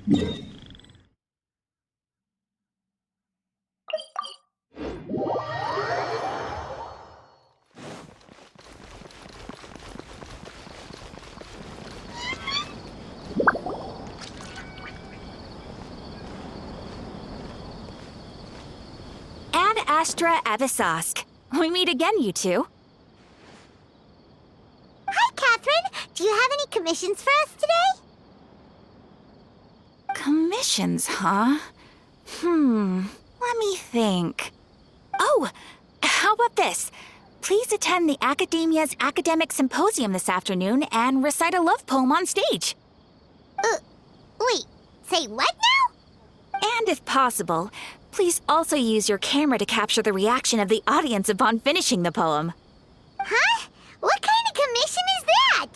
Ad Astra Avisosk. We meet again, you two. Hi, Catherine. Do you have any commissions for us today? Commissions, huh? Let me think. Oh, how about this? Please attend the Akademiya's academic symposium this afternoon and recite a love poem on stage. Wait, say what now? And if possible, please also use your camera to capture the reaction of the audience upon finishing the poem. Huh? What kind of commission is that?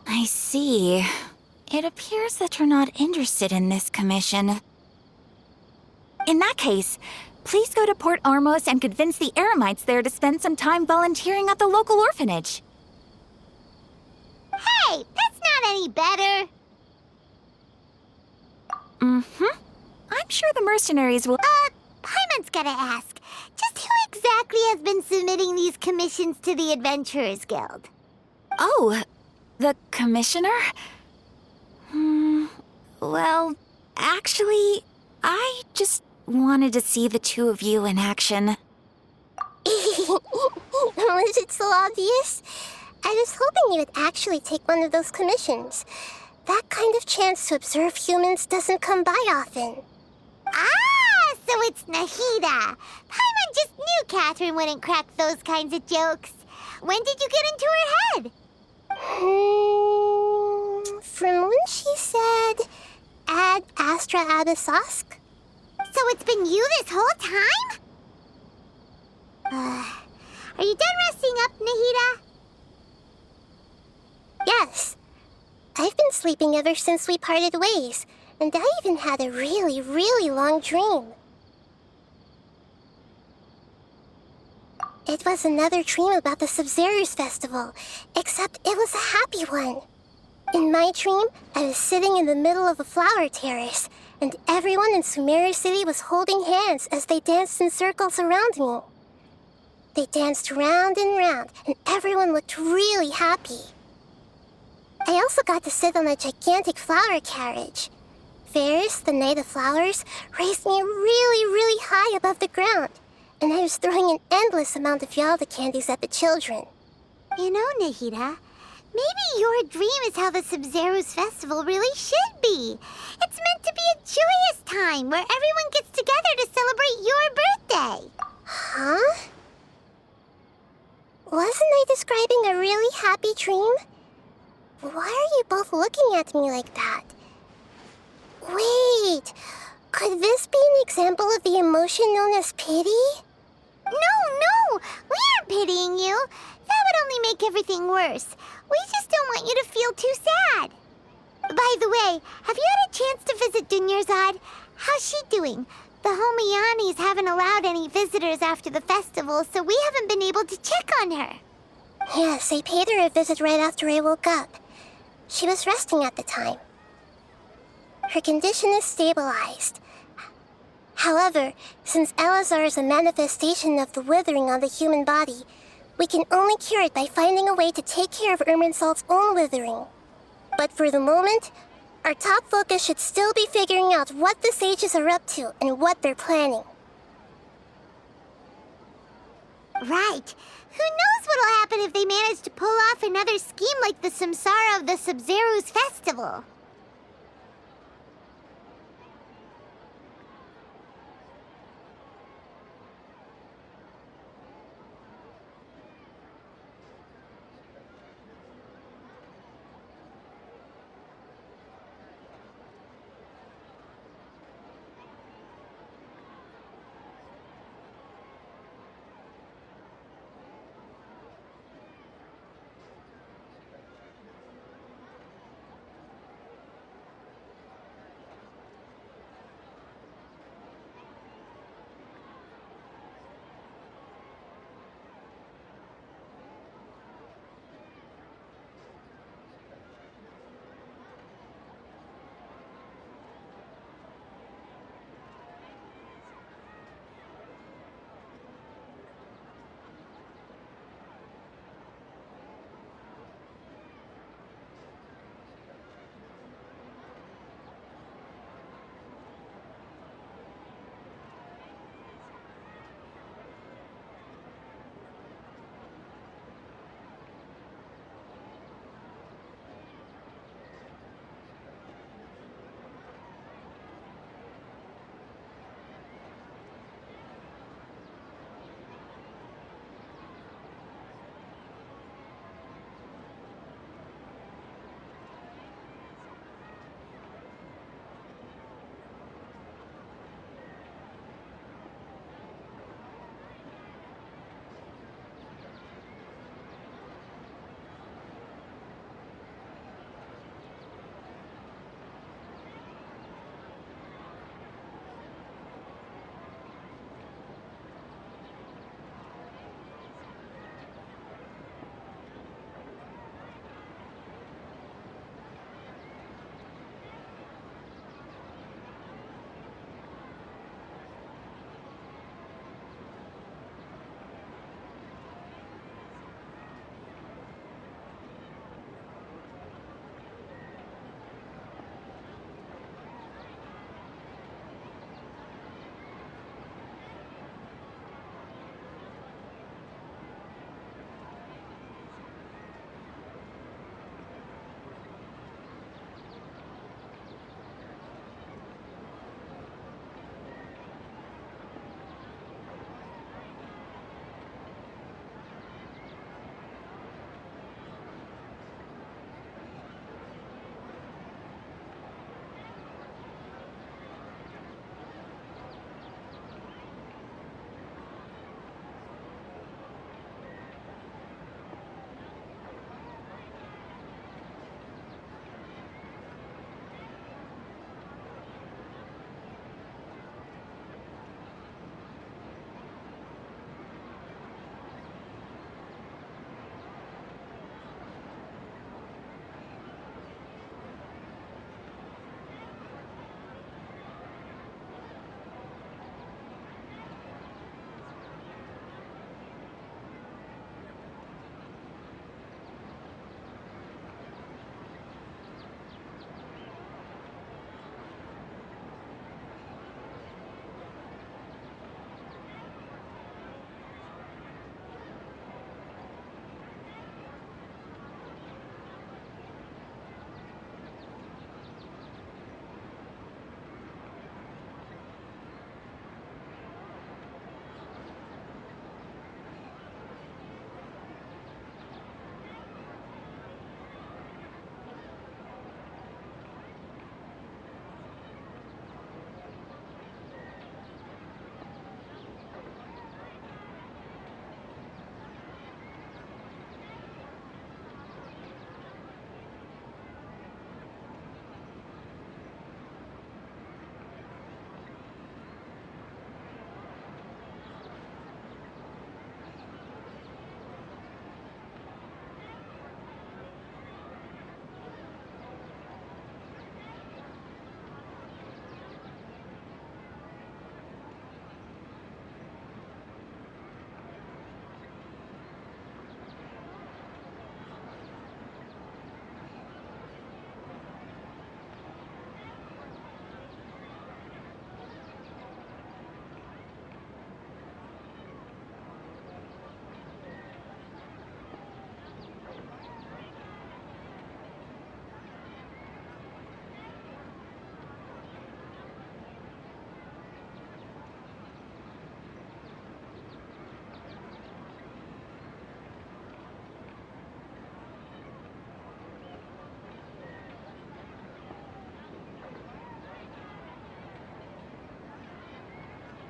I see. It appears that you're not interested in this commission. In that case, please go to Port Ormos and convince the Eremites there to spend some time volunteering at the local orphanage. Hey, that's not any better. I'm sure the mercenaries will— Paimon's gotta ask. Just who exactly has been submitting these commissions to the Adventurers Guild? Oh, the commissioner? Well, actually, I just wanted to see the two of you in action. Was it so obvious? I was hoping you would actually take one of those commissions. That kind of chance to observe humans doesn't come by often. Ah, so it's Nahida. Paimon just knew Catherine wouldn't crack those kinds of jokes. When did you get into her head? From when she said, Ad Astra Abisosk? So it's been you this whole time? Are you done resting up, Nahida? Yes. I've been sleeping ever since we parted ways, and I even had a really, really long dream. It was another dream about the Subzerus festival, except it was a happy one. In my dream, I was sitting in the middle of a flower terrace, and everyone in Sumeru City was holding hands as they danced in circles around me. They danced round and round, and everyone looked really happy. I also got to sit on a gigantic flower carriage. Ferris, the Knight of Flowers, raised me really, really high above the ground, and I was throwing an endless amount of Yalda candies at the children. You know, Nahida, maybe your dream is how the Subzerus festival really should be. It's meant to be a joyous time where everyone gets together to celebrate your birthday. Huh? Wasn't I describing a really happy dream? Why are you both looking at me like that? Wait, could this be an example of the emotion known as pity? No, we aren't pitying you. That would only make everything worse. We just don't want you to feel too sad. By the way, have you had a chance to visit Dunyarzad? How's she doing? The Homianis haven't allowed any visitors after the festival, so we haven't been able to check on her. Yes, I paid her a visit right after I woke up. She was resting at the time. Her condition is stabilized. However, since Elazar is a manifestation of the withering on the human body, we can only cure it by finding a way to take care of Irminsul's own withering. But for the moment, our top focus should still be figuring out what the sages are up to and what they're planning. Right. Who knows what'll happen if they manage to pull off another scheme like the Samsara of the Subzerus festival?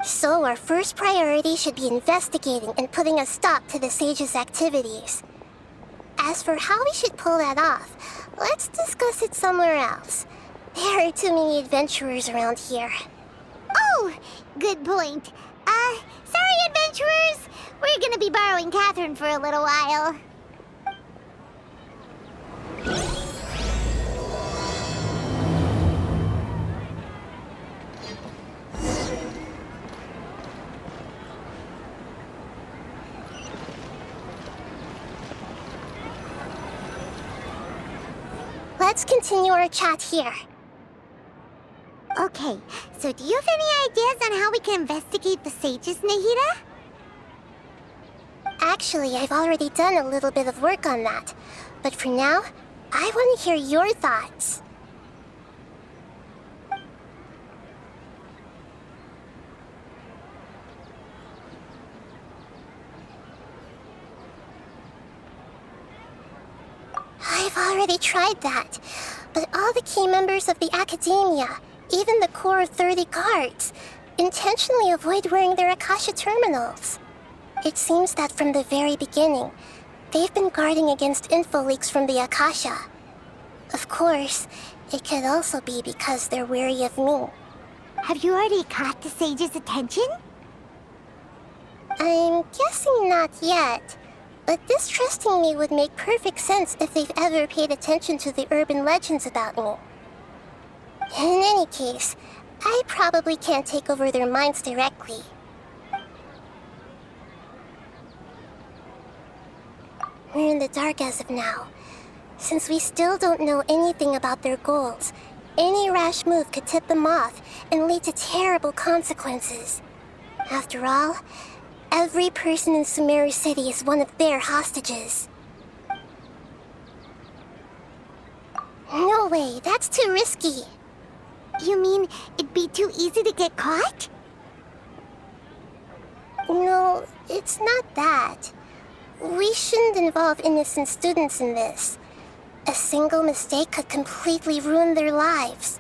So our first priority should be investigating and putting a stop to the sage's activities. As for how we should pull that off, let's discuss it somewhere else. There are too many adventurers around here. Oh, good point. Sorry, adventurers. We're gonna be borrowing Catherine for a little while. Let's continue our chat here. Okay, so do you have any ideas on how we can investigate the sages, Nahida? Actually, I've already done a little bit of work on that. But for now, I want to hear your thoughts. I've already tried that, but all the key members of the Akademiya, even the core of 30 guards, intentionally avoid wearing their Akasha terminals. It seems that from the very beginning, they've been guarding against info leaks from the Akasha. Of course, it could also be because they're wary of me. Have you already caught the sage's attention? I'm guessing not yet, but distrusting me would make perfect sense if they've ever paid attention to the urban legends about me. In any case, I probably can't take over their minds directly. We're in the dark as of now. Since we still don't know anything about their goals, any rash move could tip them off and lead to terrible consequences. After all, every person in Sumeru City is one of their hostages. No way, that's too risky. You mean it'd be too easy to get caught? No, it's not that. We shouldn't involve innocent students in this. A single mistake could completely ruin their lives.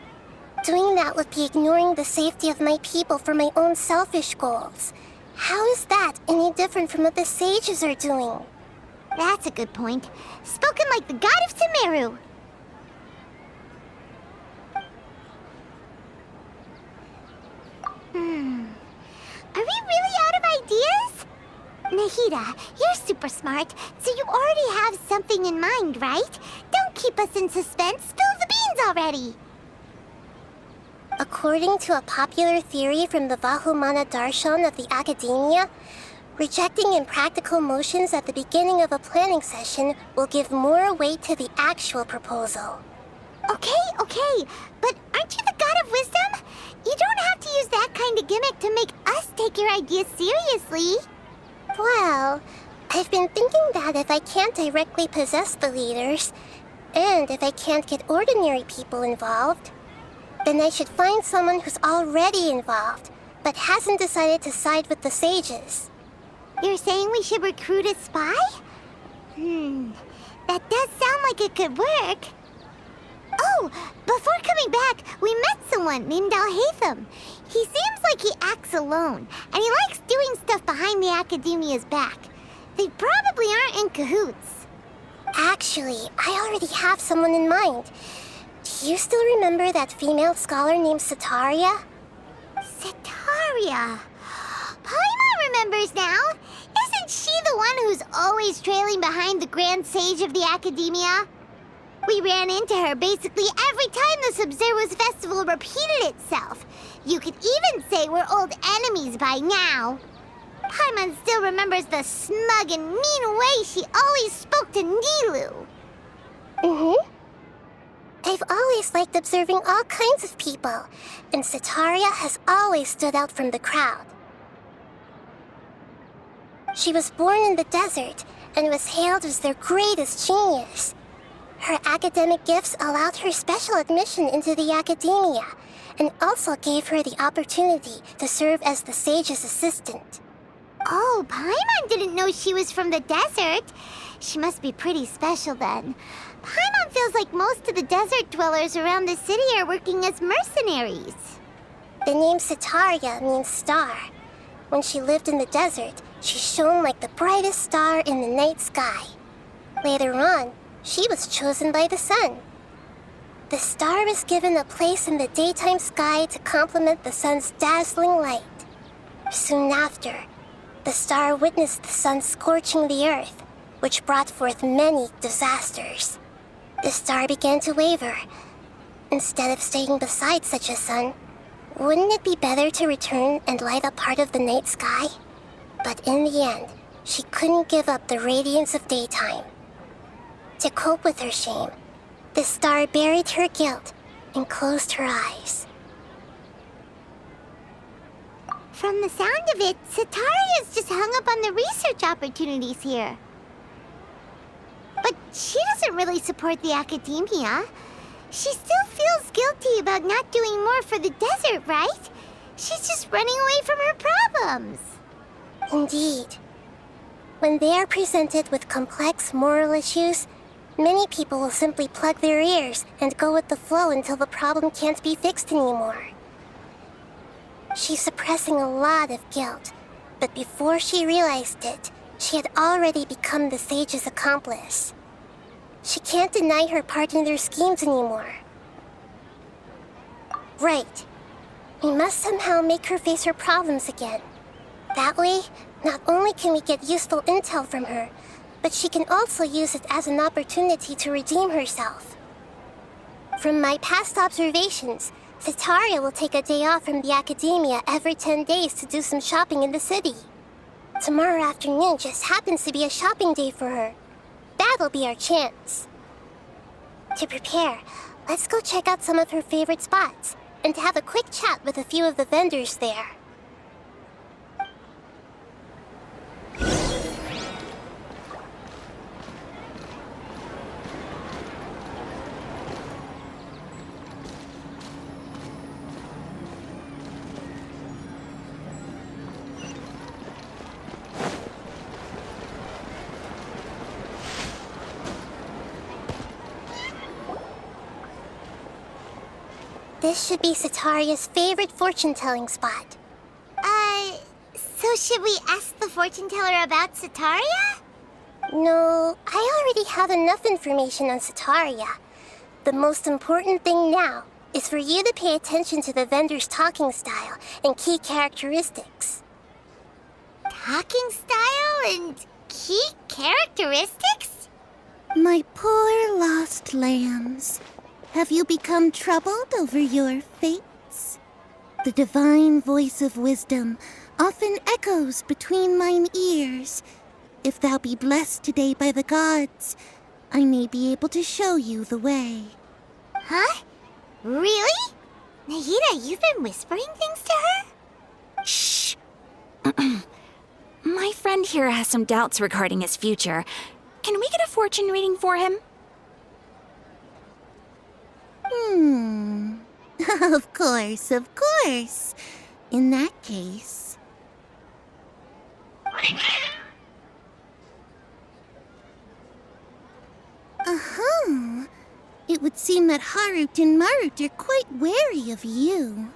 Doing that would be ignoring the safety of my people for my own selfish goals. How is that any different from what the sages are doing? That's a good point. Spoken like the god of Sumeru. Are we really out of ideas? Nahida, you're super smart, so you already have something in mind, right? Don't keep us in suspense. Spill the beans already. According to a popular theory from the Vahumana Darshan of the Akademiya, rejecting impractical motions at the beginning of a planning session will give more weight to the actual proposal. Okay, but aren't you the god of wisdom? You don't have to use that kind of gimmick to make us take your ideas seriously. Well, I've been thinking that if I can't directly possess the leaders, and if I can't get ordinary people involved, then I should find someone who's already involved, but hasn't decided to side with the sages. You're saying we should recruit a spy? That does sound like it could work. Oh, before coming back, we met someone named Alhaitham. He seems like he acts alone, and he likes doing stuff behind the Akademiya's back. They probably aren't in cahoots. Actually, I already have someone in mind. Do you still remember that female scholar named Sataria? Sataria. Paimon remembers now. Isn't she the one who's always trailing behind the Grand Sage of the Akademiya? We ran into her basically every time the Sub-Zero's festival repeated itself. You could even say we're old enemies by now. Paimon still remembers the smug and mean way she always spoke to Nilu. I've always liked observing all kinds of people, and Sataria has always stood out from the crowd. She was born in the desert and was hailed as their greatest genius. Her academic gifts allowed her special admission into the Akademiya, and also gave her the opportunity to serve as the sage's assistant. Oh, Paimon didn't know she was from the desert. She must be pretty special then. Paimon feels like most of the desert dwellers around the city are working as mercenaries. The name Sataria means star, When she lived in the desert, she shone like the brightest star in the night sky. Later on, she was chosen by the sun. The star was given a place in the daytime sky to complement the sun's dazzling light. Soon after, the star witnessed the sun scorching the earth, which brought forth many disasters. The star began to waver. Instead of staying beside such a sun, wouldn't it be better to return and light up part of the night sky? But in the end, she couldn't give up the radiance of daytime. To cope with her shame, the star buried her guilt and closed her eyes. From the sound of it, Sataria's just hung up on the research opportunities here. But she doesn't really support the academia. She still feels guilty about not doing more for the desert, right? She's just running away from her problems. Indeed. When they are presented with complex moral issues, many people will simply plug their ears and go with the flow until the problem can't be fixed anymore. She's suppressing a lot of guilt, but before she realized it, she had already become the sage's accomplice. She can't deny her part in their schemes anymore. Right. We must somehow make her face her problems again. That way, not only can we get useful intel from her, but she can also use it as an opportunity to redeem herself. From my past observations, Sataria will take a day off from the academia every 10 days to do some shopping in the city. Tomorrow afternoon just happens to be a shopping day for her. That'll be our chance. To prepare, let's go check out some of her favorite spots and have a quick chat with a few of the vendors there. This should be Sataria's favorite fortune-telling spot. So should we ask the fortune teller about Sataria? No, I already have enough information on Sataria. The most important thing now is for you to pay attention to the vendor's talking style and key characteristics. Talking style and key characteristics? My poor lost lambs, have you become troubled over your fates? The divine voice of wisdom often echoes between mine ears. If thou be blessed today by the gods, I may be able to show you the way. Huh? Really? Nahida, you've been whispering things to her? Shh. My friend here has some doubts regarding his future. Can we get a fortune reading for him? Of course, of course. In that case... It would seem that Harut and Marut are quite wary of you.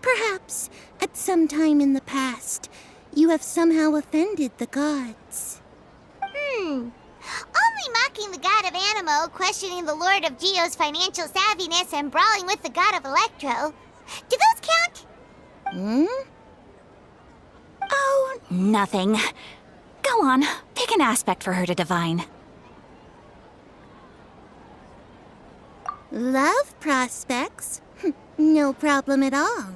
Perhaps, at some time in the past, you have somehow offended the gods. Only mocking the god of Animo, questioning the lord of Geo's financial savviness, and brawling with the god of Electro. Do those count? Oh, nothing. Go on, pick an aspect for her to divine. Love prospects? No problem at all.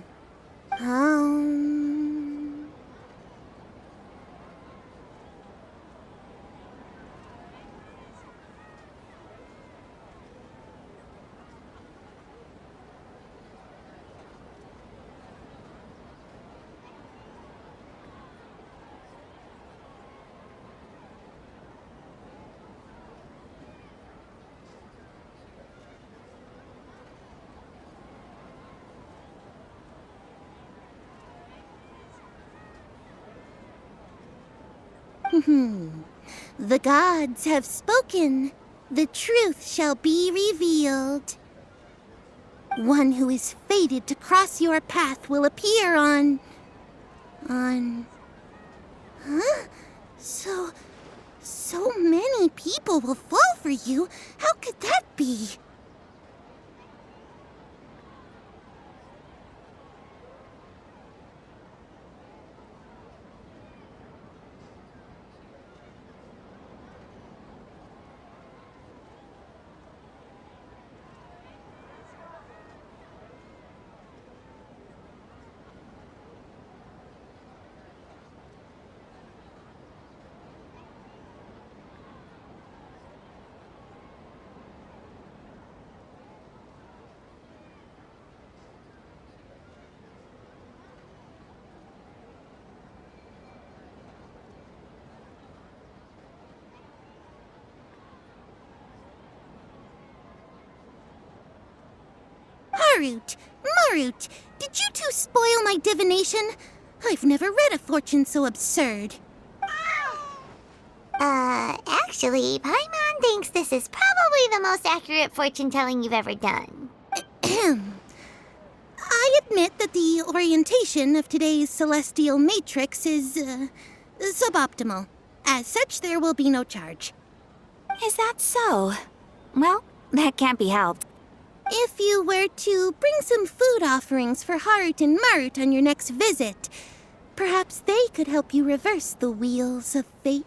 The gods have spoken. The truth shall be revealed. One who is fated to cross your path will appear on On... Huh? So many people will fall for you. How could that be? Marut, did you two spoil my divination? I've never read a fortune so absurd. Actually, Paimon thinks this is probably the most accurate fortune-telling you've ever done. I admit that the orientation of today's celestial matrix is, suboptimal. As such, there will be no charge. Is that so? Well, that can't be helped. If you were to bring some food offerings for Harut and Marut on your next visit, perhaps they could help you reverse the wheels of fate.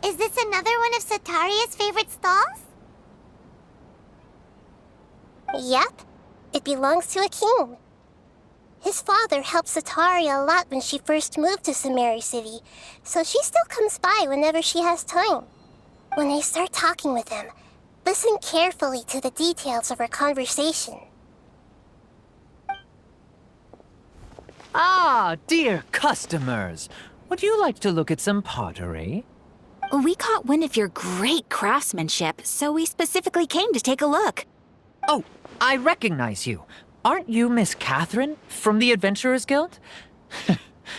Is this another one of Sataria's favorite stalls? Yep. It belongs to a king. His father helped Sataria a lot when she first moved to Sumeru City, so she still comes by whenever she has time. When I start talking with him, listen carefully to the details of our conversation. Ah, dear customers! Would you like to look at some pottery? We caught wind of your great craftsmanship, so we specifically came to take a look. Oh, I recognize you. Aren't you Miss Catherine from the Adventurers Guild?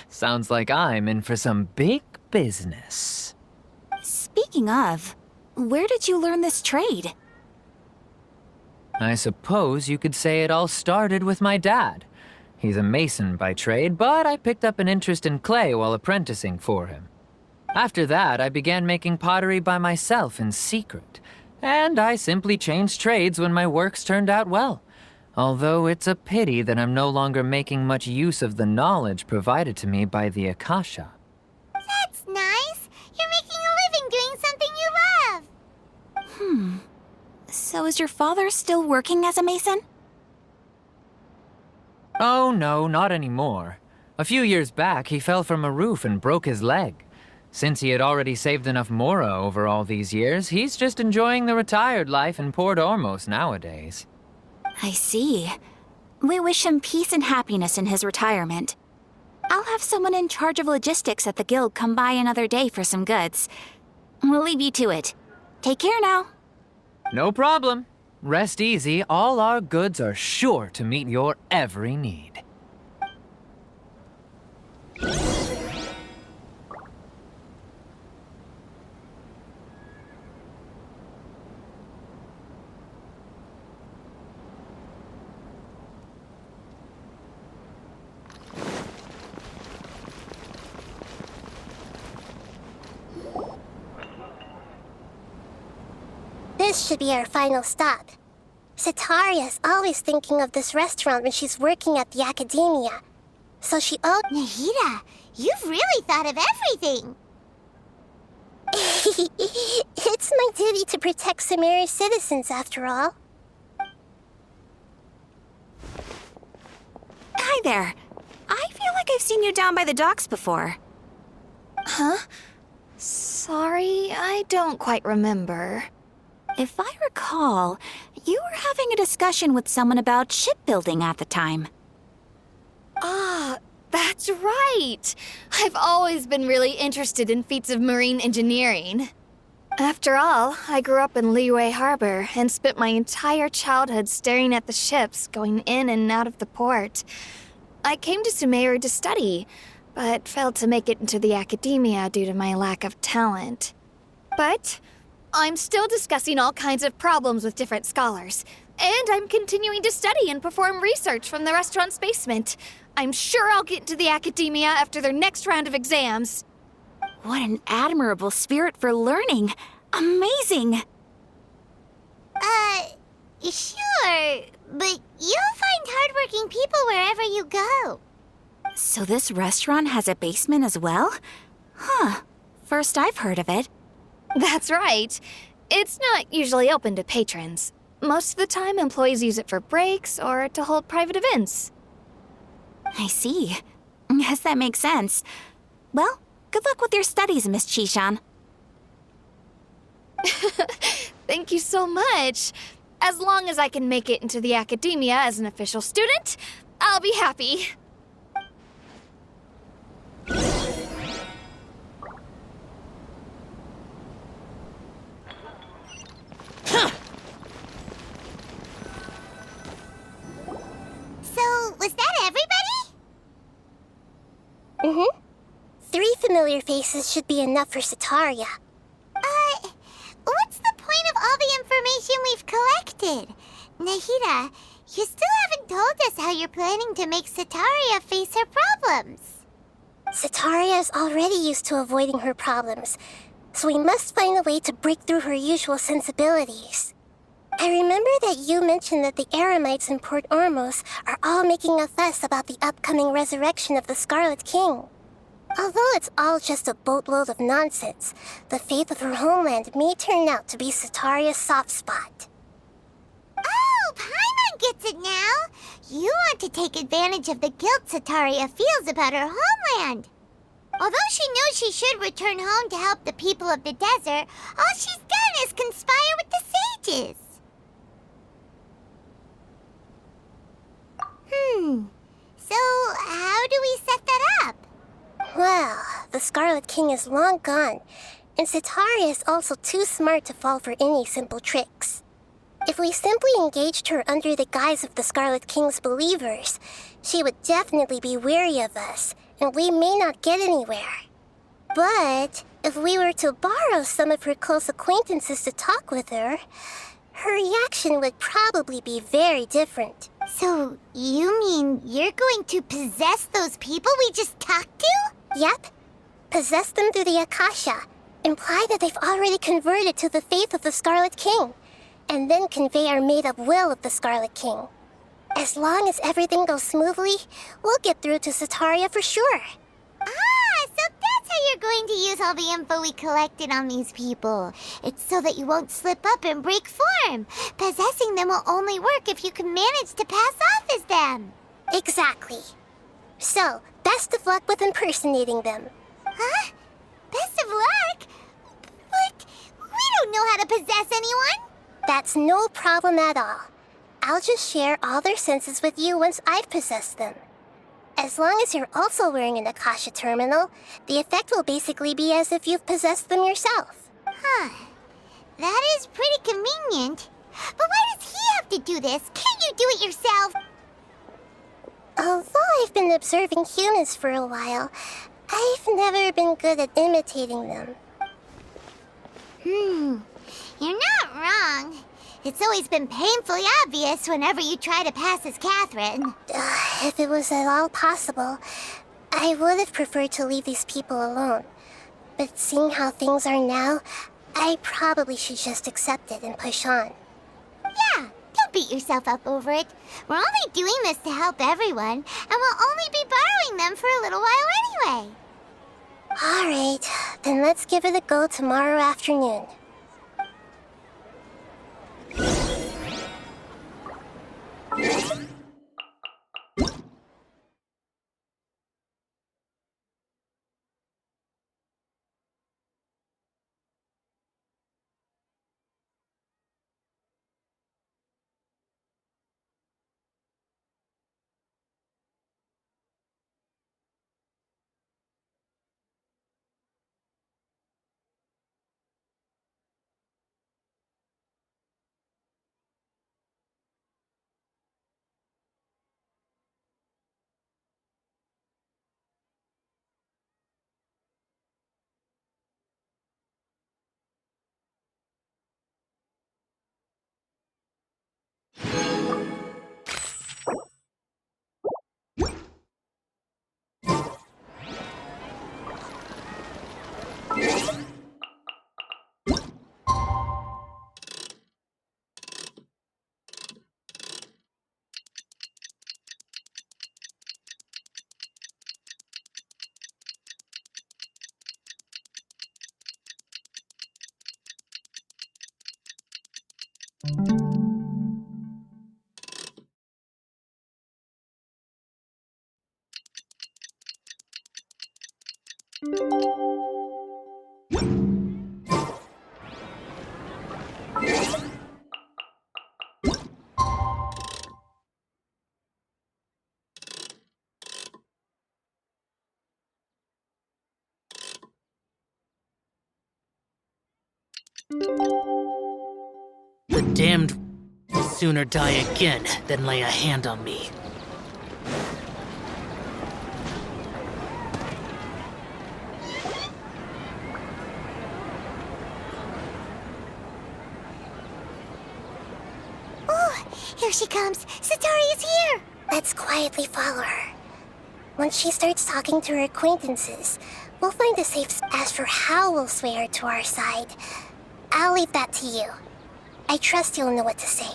Sounds like I'm in for some big business. Speaking of, where did you learn this trade? I suppose you could say it all started with my dad. He's a mason by trade, but I picked up an interest in clay while apprenticing for him. After that, I began making pottery by myself in secret, and I simply changed trades when my works turned out well. Although it's a pity that I'm no longer making much use of the knowledge provided to me by the Akasha. That's nice. You're making a living doing something you love. So is your father still working as a mason? Oh no, not anymore. A few years back, he fell from a roof and broke his leg. Since he had already saved enough mora over all these years, he's just enjoying the retired life in Port Ormos nowadays. I see. We wish him peace and happiness in his retirement. I'll have someone in charge of logistics at the guild come by another day for some goods. We'll leave you to it. Take care now. No problem. Rest easy, all our goods are sure to meet your every need. This should be our final stop. Sataria's always thinking of this restaurant when she's working at the Akademiya. So she Nahida, you've really thought of everything. It's my duty to protect Sumeru's citizens, after all. Hi there. I feel like I've seen you down by the docks before. Huh? Sorry, I don't quite remember. If I recall, you were having a discussion with someone about shipbuilding at the time. Ah, that's right! I've always been really interested in feats of marine engineering. After all, I grew up in Liyue Harbor and spent my entire childhood staring at the ships going in and out of the port. I came to Sumeru to study, but failed to make it into the academia due to my lack of talent. But I'm still discussing all kinds of problems with different scholars, and I'm continuing to study and perform research from the restaurant's basement. I'm sure I'll get into the academia after their next round of exams. What an admirable spirit for learning. Amazing. Sure, but you'll find hardworking people wherever you go. So this restaurant has a basement as well? Huh. First I've heard of it. That's right. It's not usually open to patrons. Most of the time, employees use it for breaks or to hold private events. I see. Guess that makes sense. Well, good luck with your studies, Miss Chishan. Thank you so much. As long as I can make it into the academia as an official student, I'll be happy. So, was that everybody? Mm-hmm. 3 familiar faces should be enough for Sataria. What's the point of all the information we've collected? Nahida, you still haven't told us how you're planning to make Sataria face her problems. Sataria is already used to avoiding her problems, so we must find a way to break through her usual sensibilities. I remember that you mentioned that the Eremites in Port Ormos are all making a fuss about the upcoming resurrection of the Scarlet King. Although it's all just a boatload of nonsense, the fate of her homeland may turn out to be Sataria's soft spot. Oh, Paimon gets it now! You want to take advantage of the guilt Sataria feels about her homeland. Although she knows she should return home to help the people of the desert, all she's done is conspire with the sages. So how do we set that up? Well, the Scarlet King is long gone, and Sataria is also too smart to fall for any simple tricks. If we simply engaged her under the guise of the Scarlet King's believers, she would definitely be wary of us, and we may not get anywhere. But if we were to borrow some of her close acquaintances to talk with her, her reaction would probably be very different. So you mean you're going to possess those people we just talked to? Yep. Possess them through the Akasha. Imply that they've already converted to the faith of the Scarlet King. And then convey our made-up will of the Scarlet King. As long as everything goes smoothly, we'll get through to Sataria for sure. So that's how you're going to use all the info we collected on these people. It's so that you won't slip up and break form. Possessing them will only work if you can manage to pass off as them. Exactly. So, best of luck with impersonating them. Huh? Best of luck? But we don't know how to possess anyone. That's no problem at all. I'll just share all their senses with you once I've possessed them. As long as you're also wearing an Akasha terminal, the effect will basically be as if you've possessed them yourself. Huh. That is pretty convenient. But why does he have to do this? Can't you do it yourself? Although I've been observing humans for a while, I've never been good at imitating them. You're not wrong. It's always been painfully obvious whenever you try to pass as Catherine. If it was at all possible, I would have preferred to leave these people alone. But seeing how things are now, I probably should just accept it and push on. Yeah, don't beat yourself up over it. We're only doing this to help everyone, and we'll only be borrowing them for a little while anyway. Alright, then let's give it a go tomorrow afternoon. The damned will sooner die again than lay a hand on me. Oh, here she comes. Satori is here. Let's quietly follow her. Once she starts talking to her acquaintances, we'll find a safe spot. As for how we'll sway her to our side, I'll leave that to you. I trust you'll know what to say.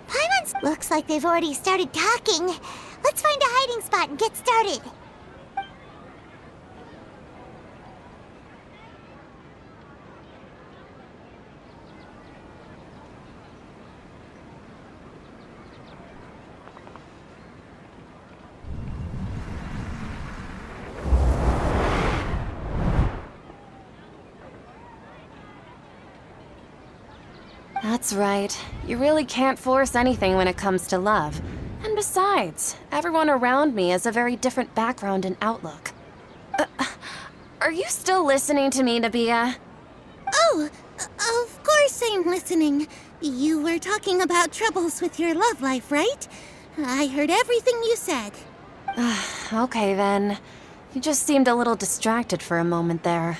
Paimon's looks like they've already started talking. Let's find a hiding spot and get started. That's right. You really can't force anything when it comes to love. And besides, everyone around me has a very different background and outlook. Are you still listening to me, Nabiya? Oh, of course I'm listening. You were talking about troubles with your love life, right? I heard everything you said. Okay then. You just seemed a little distracted for a moment there.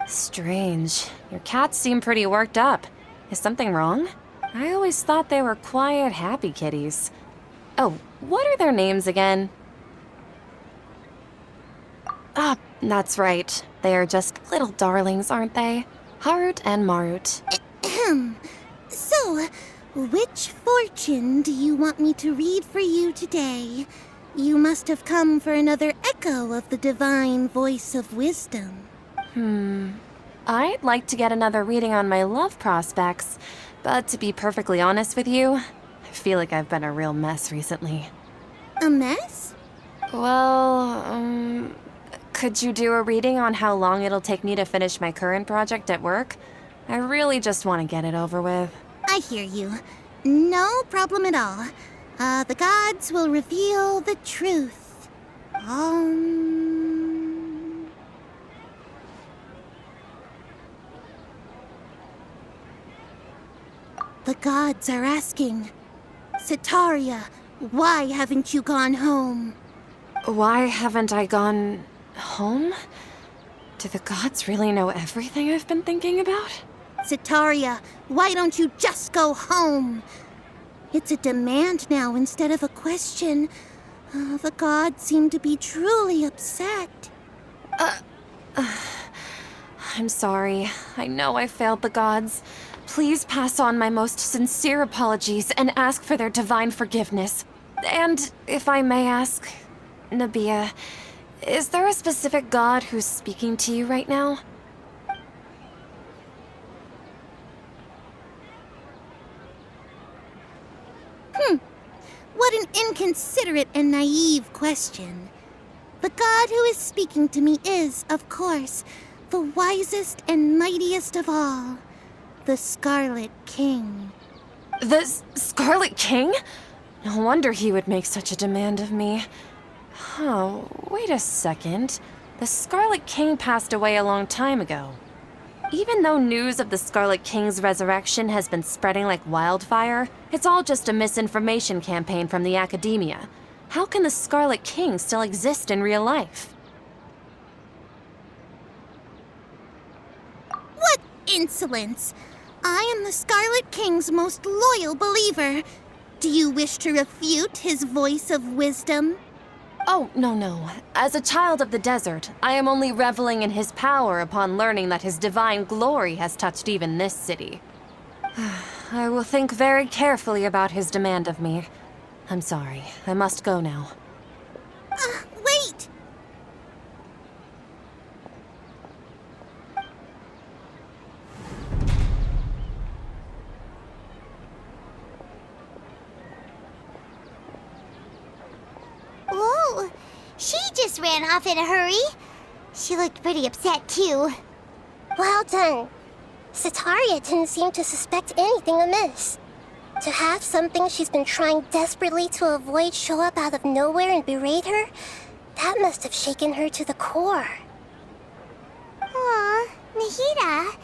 Strange. Your cats seem pretty worked up. Is something wrong? I always thought they were quiet, happy kitties. Oh, what are their names again? Ah, that's right. They are just little darlings, aren't they? Harut and Marut. So, which fortune do you want me to read for you today? You must have come for another echo of the divine voice of wisdom. I'd like to get another reading on my love prospects, but to be perfectly honest with you, I feel like I've been a real mess recently. A mess? Well, could you do a reading on how long it'll take me to finish my current project at work? I really just want to get it over with. I hear you. No problem at all. The gods will reveal the truth. The gods are asking, Sitaria, why haven't you gone home? Why haven't I gone home? Do the gods really know everything I've been thinking about? Sitaria, why don't you just go home? It's a demand now instead of a question. The gods seem to be truly upset. I'm sorry. I know I failed the gods. Please pass on my most sincere apologies and ask for their divine forgiveness. And if I may ask, Nabiya, is there a specific god who's speaking to you right now? What an inconsiderate and naive question. The god who is speaking to me is, of course, the wisest and mightiest of all, the Scarlet King. The Scarlet King? No wonder he would make such a demand of me. Oh, wait a second. The Scarlet King passed away a long time ago. Even though news of the Scarlet King's resurrection has been spreading like wildfire, it's all just a misinformation campaign from the Akademiya. How can the Scarlet King still exist in real life? What insolence! I am the Scarlet King's most loyal believer. Do you wish to refute his voice of wisdom? Oh, no. As a child of the desert, I am only reveling in his power upon learning that his divine glory has touched even this city. I will think very carefully about his demand of me. I'm sorry. I must go now. Wait! Whoa, she just ran off in a hurry. She looked pretty upset, too. Well done. Sataria didn't seem to suspect anything amiss. To have something she's been trying desperately to avoid show up out of nowhere and berate her, that must have shaken her to the core. Aw, Nahida,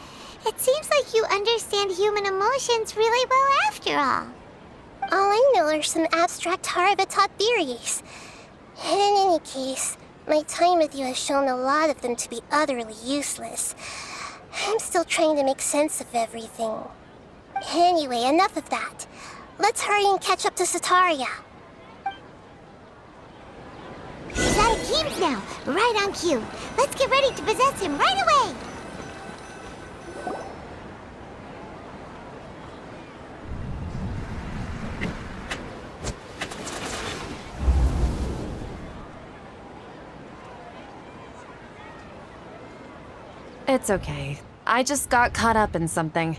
it seems like you understand human emotions really well after all. All I know are some abstract Harvard-taught theories. And in any case, my time with you has shown a lot of them to be utterly useless. I'm still trying to make sense of everything. Anyway, enough of that. Let's hurry and catch up to Sataria. He's out of games now, right on cue. Let's get ready to possess him right away. It's okay. I just got caught up in something.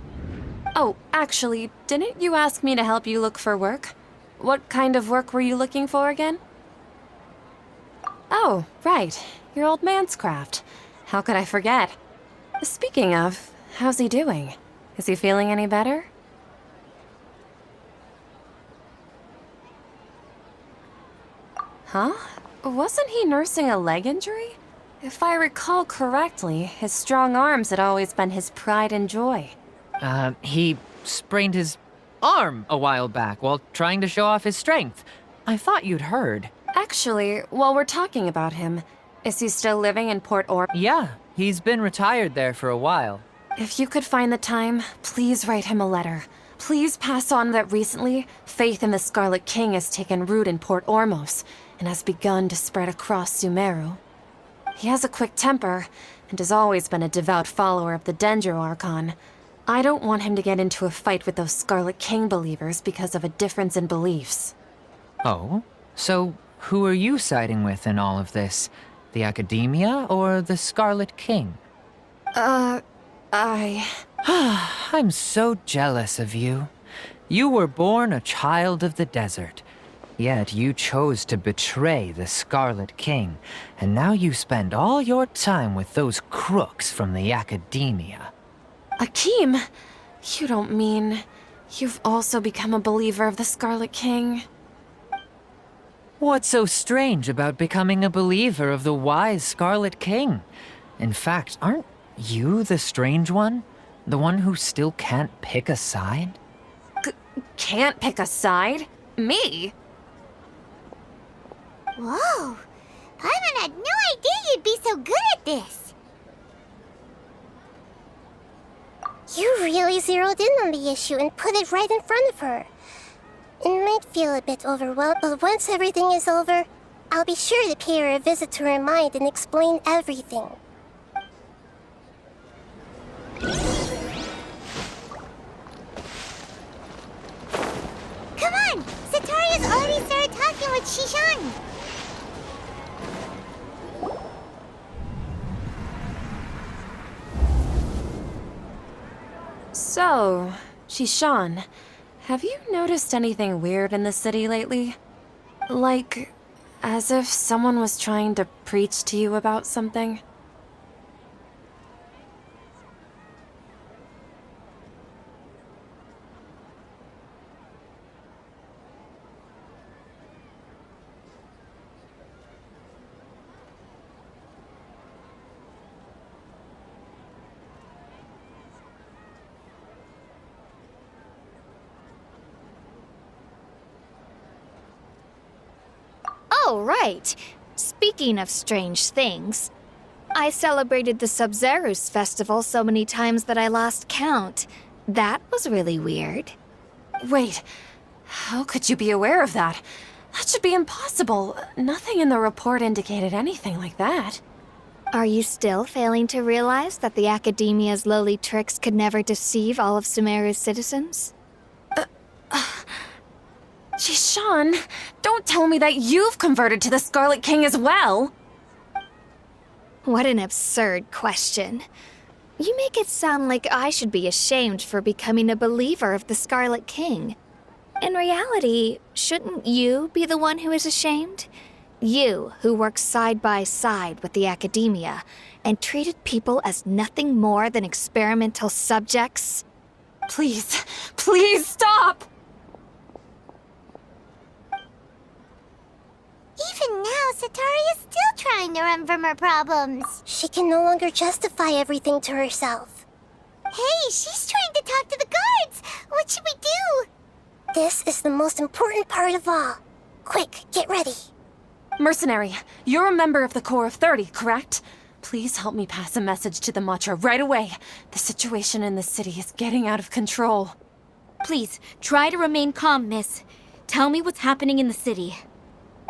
Oh, actually, didn't you ask me to help you look for work? What kind of work were you looking for again? Oh, right. Your old man's craft. How could I forget? Speaking of, how's he doing? Is he feeling any better? Huh? Wasn't he nursing a leg injury? If I recall correctly, his strong arms had always been his pride and joy. He sprained his arm a while back while trying to show off his strength. I thought you'd heard. Actually, while we're talking about him, is he still living in Port Orm? Yeah, he's been retired there for a while. If you could find the time, please write him a letter. Please pass on that recently, faith in the Scarlet King has taken root in Port Ormos and has begun to spread across Sumeru. He has a quick temper and has always been a devout follower of the Dendro Archon. I don't want him to get into a fight with those Scarlet King believers because of a difference in beliefs. Oh? So who are you siding with in all of this? The Akademiya or the Scarlet King? I'm so jealous of you. You were born a child of the desert. Yet you chose to betray the Scarlet King, and now you spend all your time with those crooks from the Akademiya. Akeem, you don't mean you've also become a believer of the Scarlet King? What's so strange about becoming a believer of the wise Scarlet King? In fact, aren't you the strange one? The one who still can't pick a side? Can't pick a side? Me? Whoa, Paimon had no idea you'd be so good at this. You really zeroed in on the issue and put it right in front of her. It might feel a bit overwhelmed, but once everything is over, I'll be sure to pay her a visit to her mind and explain everything. Come on, Sataria's already started talking with Shishan. So, Shishan, have you noticed anything weird in the city lately? Like, as if someone was trying to preach to you about something? Oh, right. Speaking of strange things, I celebrated the Sub-Zerus festival so many times that I lost count. That was really weird. Wait, how could you be aware of that? That should be impossible. Nothing in the report indicated anything like that. Are you still failing to realize that the Akademiya's lowly tricks could never deceive all of Sumeru's citizens? Shishan, don't tell me that you've converted to the Scarlet King as well! What an absurd question. You make it sound like I should be ashamed for becoming a believer of the Scarlet King. In reality, shouldn't you be the one who is ashamed? You, who worked side by side with the academia and treated people as nothing more than experimental subjects. Please, please stop! Even now, Satari is still trying to run from her problems. She can no longer justify everything to herself. Hey, she's trying to talk to the guards. What should we do? This is the most important part of all. Quick, get ready. Mercenary, you're a member of the Corps of 30, correct? Please help me pass a message to the Matcha right away. The situation in the city is getting out of control. Please, try to remain calm, miss. Tell me what's happening in the city.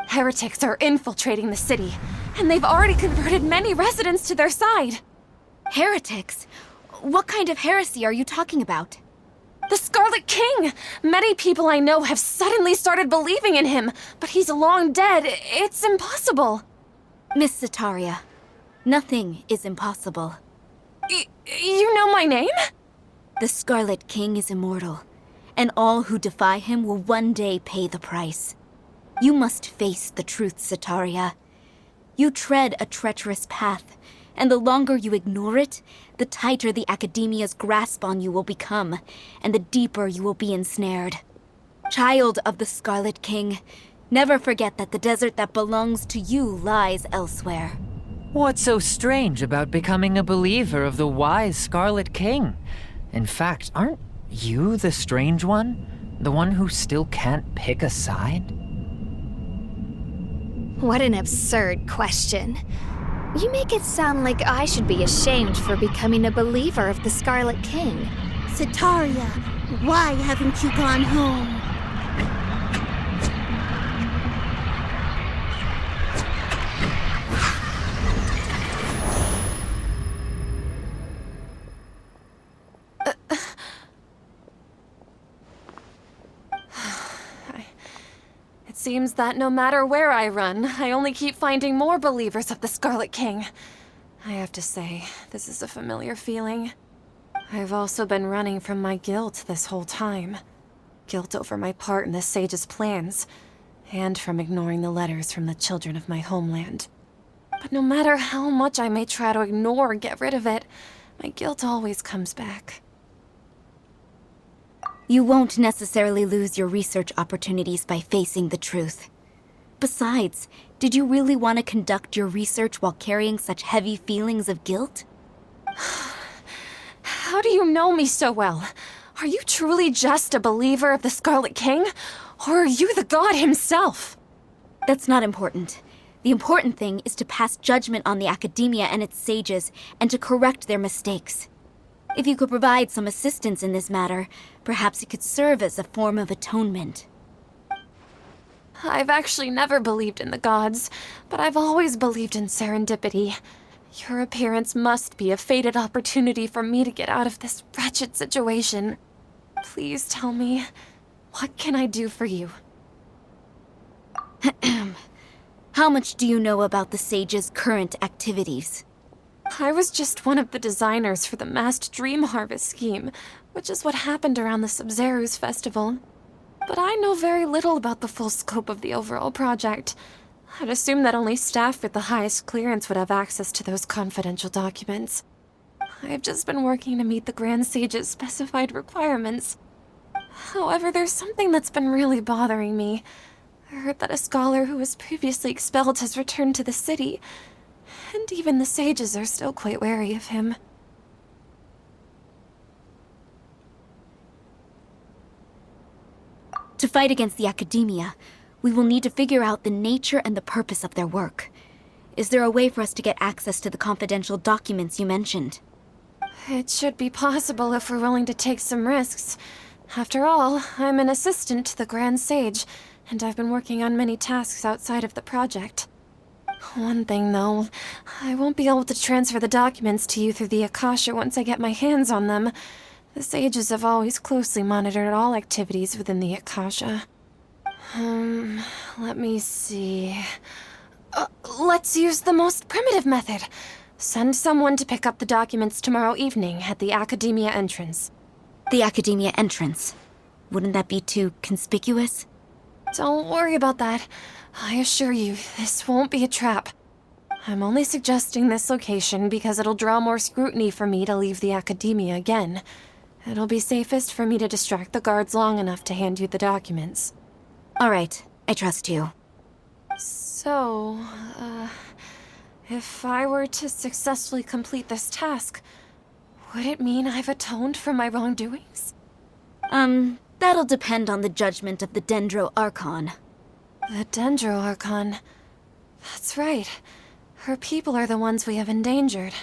Heretics are infiltrating the city, and they've already converted many residents to their side. Heretics? What kind of heresy are you talking about? The Scarlet King! Many people I know have suddenly started believing in him, but he's long dead. It's impossible. Miss Sataria, nothing is impossible. You know my name? The Scarlet King is immortal, and all who defy him will one day pay the price. You must face the truth, Sataria. You tread a treacherous path, and the longer you ignore it, the tighter the academia's grasp on you will become, and the deeper you will be ensnared. Child of the Scarlet King, never forget that the desert that belongs to you lies elsewhere. What's so strange about becoming a believer of the wise Scarlet King? In fact, aren't you the strange one? The one who still can't pick a side? What an absurd question. You make it sound like I should be ashamed for becoming a believer of the Scarlet King. Sataria, why haven't you gone home? It seems that no matter where I run, I only keep finding more believers of the Scarlet King. I have to say, this is a familiar feeling. I've also been running from my guilt this whole time. Guilt over my part in the Sage's plans, and from ignoring the letters from the children of my homeland. But no matter how much I may try to ignore or get rid of it, my guilt always comes back. You won't necessarily lose your research opportunities by facing the truth. Besides, did you really want to conduct your research while carrying such heavy feelings of guilt? How do you know me so well? Are you truly just a believer of the Scarlet King? Or are you the god himself? That's not important. The important thing is to pass judgment on the academia and its sages, and to correct their mistakes. If you could provide some assistance in this matter, perhaps it could serve as a form of atonement. I've actually never believed in the gods, but I've always believed in serendipity. Your appearance must be a fated opportunity for me to get out of this wretched situation. Please tell me, what can I do for you? How much do you know about the sage's current activities? I was just one of the designers for the masked dream harvest scheme, which is what happened around the Sumeru's festival. But I know very little about the full scope of the overall project. I'd assume that only staff with the highest clearance would have access to those confidential documents. I've just been working to meet the Grand Sage's specified requirements. However, there's something that's been really bothering me. I heard that a scholar who was previously expelled has returned to the city, and even the sages are still quite wary of him. To fight against the academia, we will need to figure out the nature and the purpose of their work. Is there a way for us to get access to the confidential documents you mentioned? It should be possible if we're willing to take some risks. After all, I'm an assistant to the Grand Sage, and I've been working on many tasks outside of the project. One thing, though, I won't be able to transfer the documents to you through the Akasha once I get my hands on them. The sages have always closely monitored all activities within the Akasha. Let me see. Let's use the most primitive method. Send someone to pick up the documents tomorrow evening at the Akademiya entrance. The academia entrance. Wouldn't that be too conspicuous? Don't worry about that. I assure you, this won't be a trap. I'm only suggesting this location because it'll draw more scrutiny for me to leave the akademiya again. It'll be safest for me to distract the guards long enough to hand you the documents. All right, I trust you. So, if I were to successfully complete this task, would it mean I've atoned for my wrongdoings? That'll depend on the judgment of the Dendro Archon. The Dendro Archon. That's right. Her people are the ones we have endangered.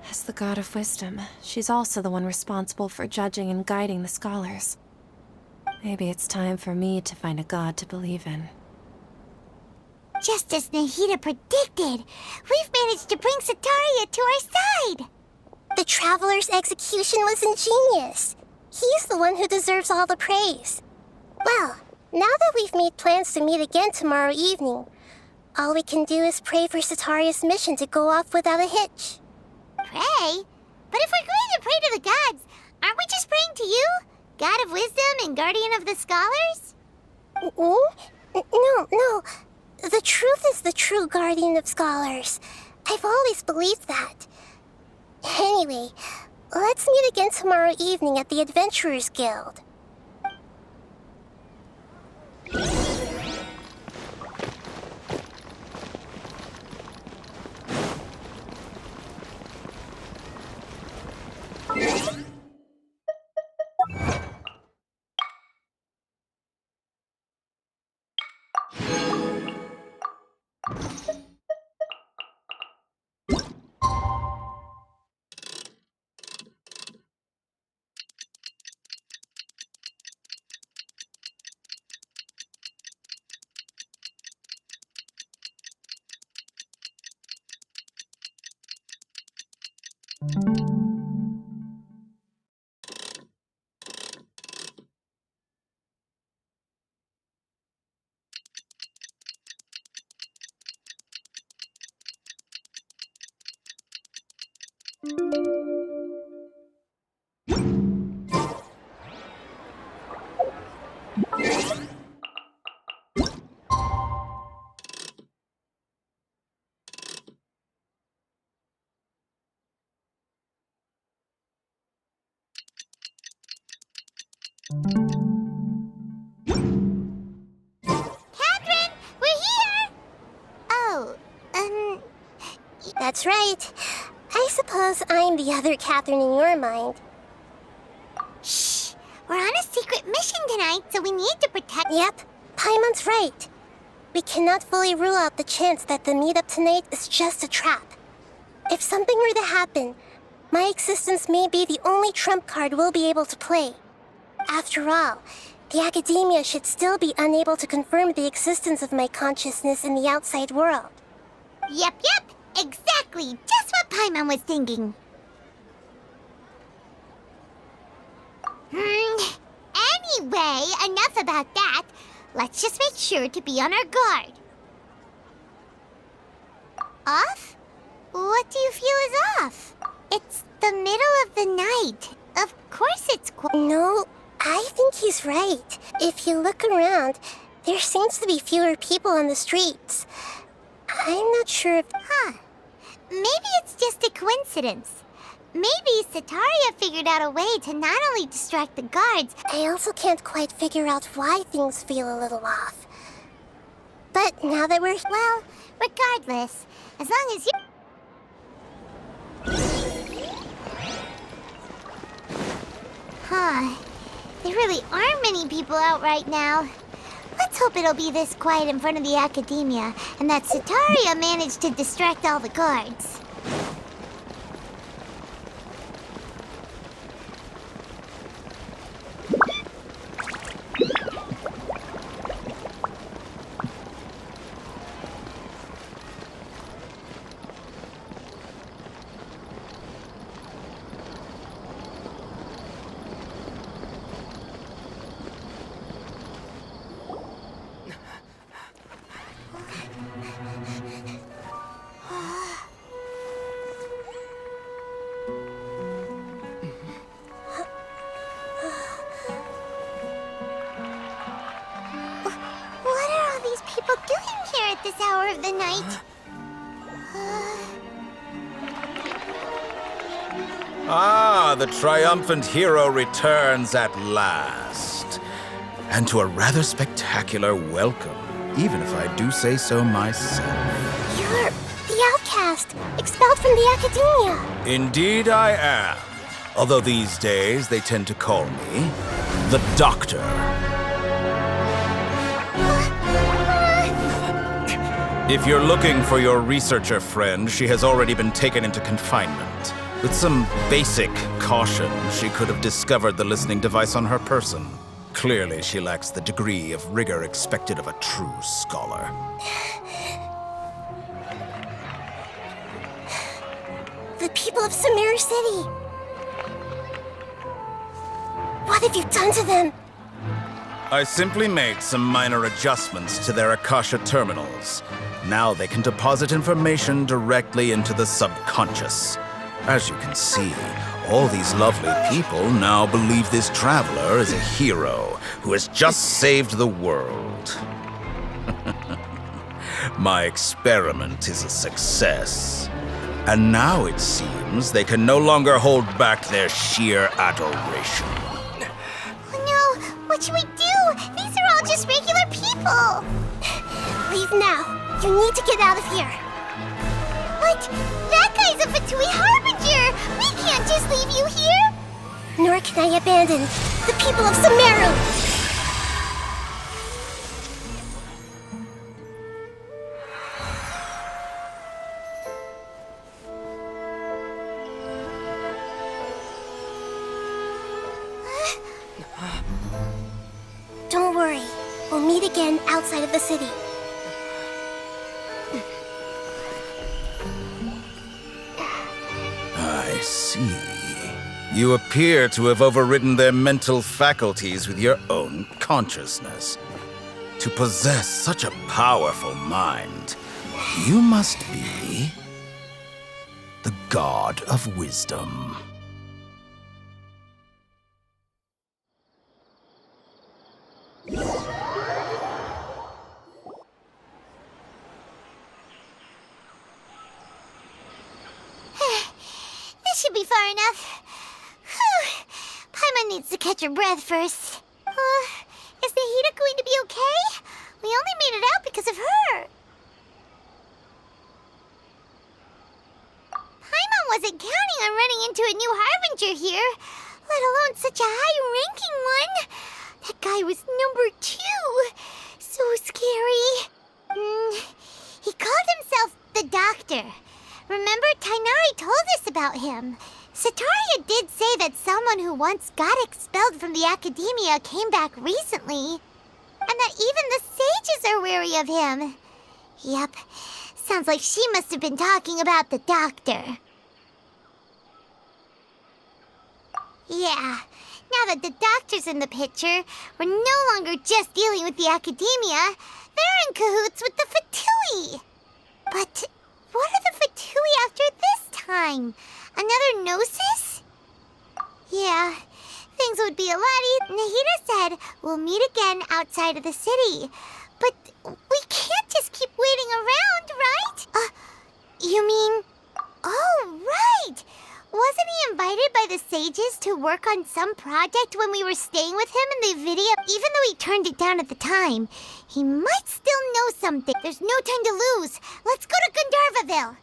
As the god of wisdom, she's also the one responsible for judging and guiding the scholars. Maybe it's time for me to find a god to believe in. Just as Nahida predicted, we've managed to bring Sataria to our side! The Traveler's execution was ingenious. He's the one who deserves all the praise. Well, now that we've made plans to meet again tomorrow evening, all we can do is pray for Sataria's mission to go off without a hitch. Pray? But if we're going to pray to the gods, aren't we just praying to you? God of wisdom and guardian of the scholars? No. The truth is the true guardian of scholars. I've always believed that. Anyway, let's meet again tomorrow evening at the Adventurers Guild. Catherine, we're here! Oh, That's right. I suppose I'm the other Catherine in your mind. shh! We're on a secret mission tonight, so we need to protect— Yep, Paimon's right. We cannot fully rule out the chance that the meetup tonight is just a trap. If something were to happen, my existence may be the only trump card we'll be able to play. After all, the Akademiya should still be unable to confirm the existence of my consciousness in the outside world. Yep, exactly! Just what Paimon was thinking. Anyway, enough about that. Let's just make sure to be on our guard. Off? What do you feel is off? It's the middle of the night. Of course it's No, I think he's right. If you look around, there seems to be fewer people on the streets. I'm not sure if... Maybe it's just a coincidence. Maybe Sataria figured out a way to not only distract the guards— I also can't quite figure out why things feel a little off. But now that we're... Well, regardless, as long as you— There really aren't many people out right now. Let's hope it'll be this quiet in front of the Akademiya, and that Sataria managed to distract all the guards. this hour of the night. Ah, the triumphant hero returns at last. And to a rather spectacular welcome, even if I do say so myself. You're the outcast, expelled from the Akademiya. Indeed I am. Although these days they tend to call me the Doctor. If you're looking for your researcher friend, she has already been taken into confinement. With some basic caution, she could have discovered the listening device on her person. Clearly, she lacks the degree of rigor expected of a true scholar. The people of Sumeru City. What have you done to them? I simply made some minor adjustments to their Akasha terminals. Now they can deposit information directly into the subconscious. As you can see, all these lovely people now believe this traveler is a hero who has just saved the world. My experiment is a success. And now it seems they can no longer hold back their sheer adoration. Oh no, what should we do? These are all just regular people. Leave now. You need to get out of here. What? That guy's a Fatui Harbinger! We can't just leave you here! Nor can I abandon the people of Sumeru. Don't worry. We'll meet again outside of the city. I see. You appear to have overridden their mental faculties with your own consciousness. To possess such a powerful mind, you must be the god of wisdom. This should be far enough. Whew. Paimon needs to catch her breath first. Is Nahida going to be okay? We only made it out because of her. Paimon wasn't counting on running into a new Harbinger here, let alone such a high-ranking one. That guy was number 2. So scary. He called himself the Doctor. Remember, Tainari told us about him. Sataria did say that someone who once got expelled from the Akademiya came back recently. And that even the sages are wary of him. Yep, sounds like she must have been talking about the Doctor. Yeah, now that the Doctor's in the picture, we're no longer just dealing with the Akademiya. They're in cahoots with the Fatui. But what are the Fatui after this time? Another Gnosis? Yeah, things would be a lot easier. Nahida said we'll meet again outside of the city. But we can't just keep waiting around, right? You mean... Oh, right! Wasn't he invited by the sages to work on some project when we were staying with him in the video? Even though he turned it down at the time, he might still know something. There's no time to lose. Let's go to Gandharvaville.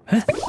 Huh?